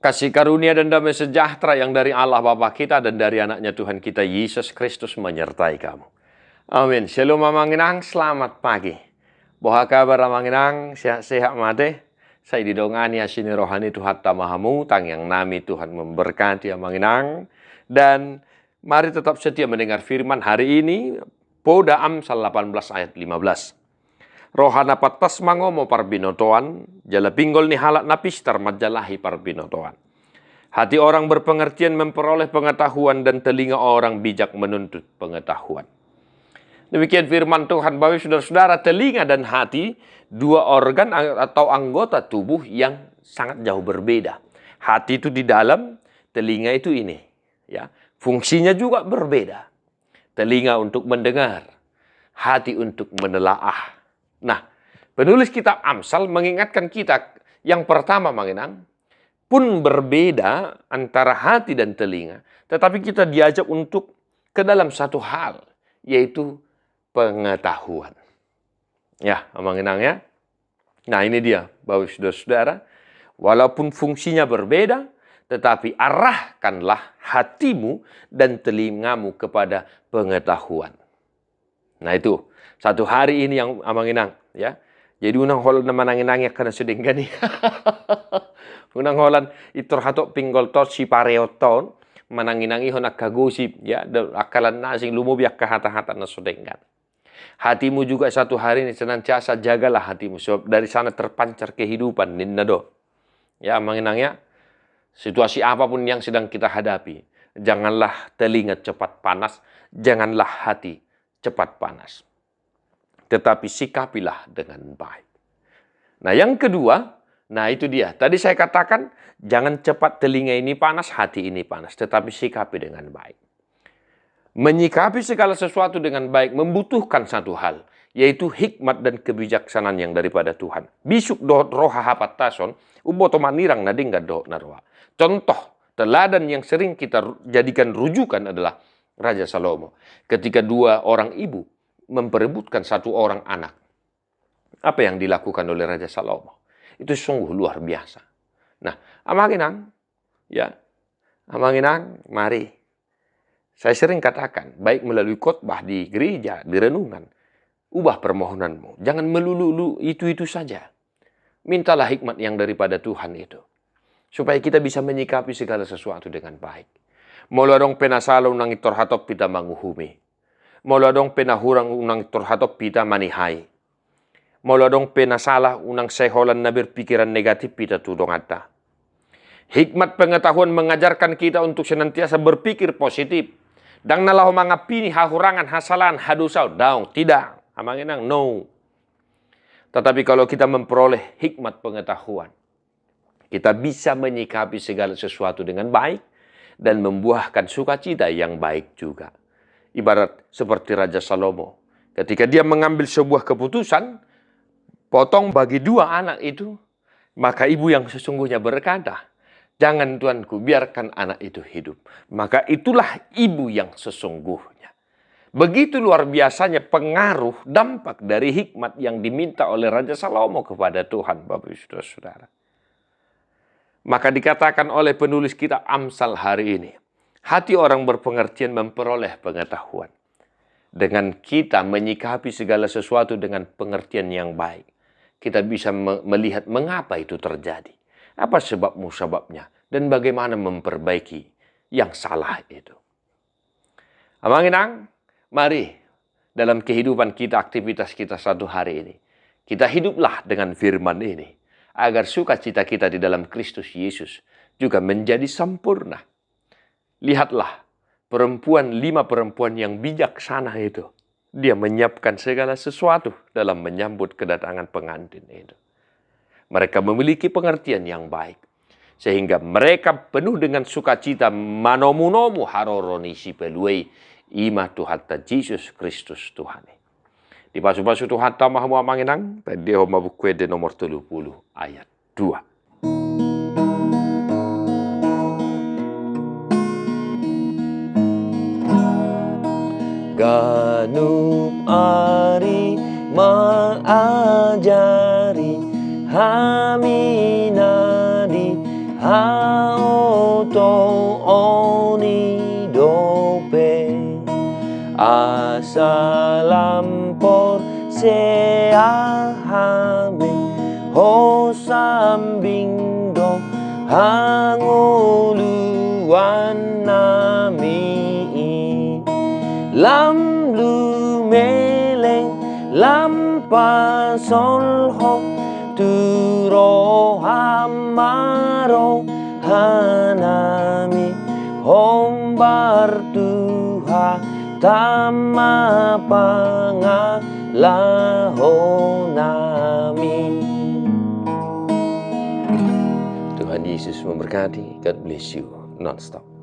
Kasih karunia dan damai sejahtera yang dari Allah Bapa kita dan dari anaknya Tuhan kita Yesus Kristus menyertai kamu. Amin. Shalom Amanginang, selamat pagi. Boha kabar Amanginang, sehat-sehat mate. Saya didongani asini rohani Tuhan tamahamu, tang yang nami Tuhan memberkati Amanginang. Dan mari tetap setia mendengar firman hari ini, Poda Amsal 18 ayat 15. Rohana patas mangomo parbinotoan, jala pinggol ni halat napistar majalahi parbinotoan. Hati orang berpengertian memperoleh pengetahuan dan telinga orang bijak menuntut pengetahuan. Demikian firman Tuhan, Bapak saudara-saudara, telinga dan hati dua organ atau anggota tubuh yang sangat jauh berbeda. Hati itu di dalam, telinga itu ini, ya. Fungsinya juga berbeda. Telinga untuk mendengar, hati untuk menelaah. Nah, penulis kitab Amsal mengingatkan kita yang pertama Manginang, pun berbeda antara hati dan telinga, tetapi kita diajak untuk ke dalam satu hal, yaitu pengetahuan. Ya, Manginang ya. Nah, ini dia, Bapak saudara-saudara, walaupun fungsinya berbeda, tetapi arahkanlah hatimu dan telingamu kepada pengetahuan. Nah, itu satu hari ini yang Amanginang ya. Jadi unang holan na mananginang karena sedeng gani. Unang holan itor hatok pinggol tot si pareoton mananginangi honak kagusip ya, akalan nasing lumubiak ke hata-hata na sedenggan. Hatimu juga satu hari ini senantiasa jagalah hatimu sebab dari sana terpancar kehidupan ninnado. Ya Amanginang ya. Situasi apapun yang sedang kita hadapi, janganlah telinga cepat panas, janganlah hati cepat panas. Tetapi sikapilah dengan baik. Nah yang kedua, nah itu dia. Tadi saya katakan, jangan cepat telinga ini panas, hati ini panas. Tetapi sikapi dengan baik. Menyikapi segala sesuatu dengan baik membutuhkan satu hal, yaitu hikmat dan kebijaksanaan yang daripada Tuhan. Bisuk dohot roha hapat tason, uboto manirang nadingga dohot narwa. Contoh, teladan yang sering kita jadikan rujukan adalah Raja Salomo. Ketika dua orang ibu memperebutkan satu orang anak. Apa yang dilakukan oleh Raja Salomo? Itu sungguh luar biasa. Nah, Amanginang, ya, Amanginang, mari. Saya sering katakan, baik melalui khotbah di gereja, di renungan, ubah permohonanmu. Jangan melulu itu-itu saja. Mintalah hikmat yang daripada Tuhan itu. Supaya kita bisa menyikapi segala sesuatu dengan baik. Mula dong penasalo nang itorhatop pita manguhumi. Mula dong penahurang unang itorhatop pita manihai. Mula dong penasalah unang seholan na berpikiran negatif pita tudong ata. Hikmat pengetahuan mengajarkan kita untuk senantiasa berpikir positif. Dang nalahu mangapini hahurangan hasalan hadusau. Daung, tidak. Amanginang, no. Tetapi kalau kita memperoleh hikmat pengetahuan, kita bisa menyikapi segala sesuatu dengan baik dan membuahkan sukacita yang baik juga. Ibarat seperti Raja Salomo. Ketika dia mengambil sebuah keputusan, potong bagi dua anak itu, maka ibu yang sesungguhnya berkata, jangan tuanku, biarkan anak itu hidup. Maka itulah ibu yang sesungguhnya. Begitu luar biasanya pengaruh dampak dari hikmat yang diminta oleh Raja Salomo kepada Tuhan, Bapak Ibu Saudara. Maka dikatakan oleh penulis kitab Amsal hari ini, hati orang berpengertian memperoleh pengetahuan. Dengan kita menyikapi segala sesuatu dengan pengertian yang baik, kita bisa melihat mengapa itu terjadi. Apa sebabnya dan bagaimana memperbaiki yang salah itu. Amanginang, mari dalam kehidupan kita, aktivitas kita satu hari ini, kita hiduplah dengan firman ini, agar sukacita kita di dalam Kristus Yesus juga menjadi sempurna. Lihatlah, 5 perempuan yang bijaksana itu. Dia menyiapkan segala sesuatu dalam menyambut kedatangan pengantin itu. Mereka memiliki pengertian yang baik. Sehingga mereka penuh dengan sukacita manomunomu haroroni si peluei ima Tuhatta Yesus Kristus Tuhan. Di pasu-pasu Tuhan tamahamu Amanginang, tadi ho mabukwede nomor 30 ayat 2. Ganup ari mengajari hamina di salampor seahame ho sambing do hanguluan nami lam lumeleng lam pasol ho turo hamaro hanami hombar tuha tama pangalaho nami. Tuhan Yesus memberkati. God bless you non-stop.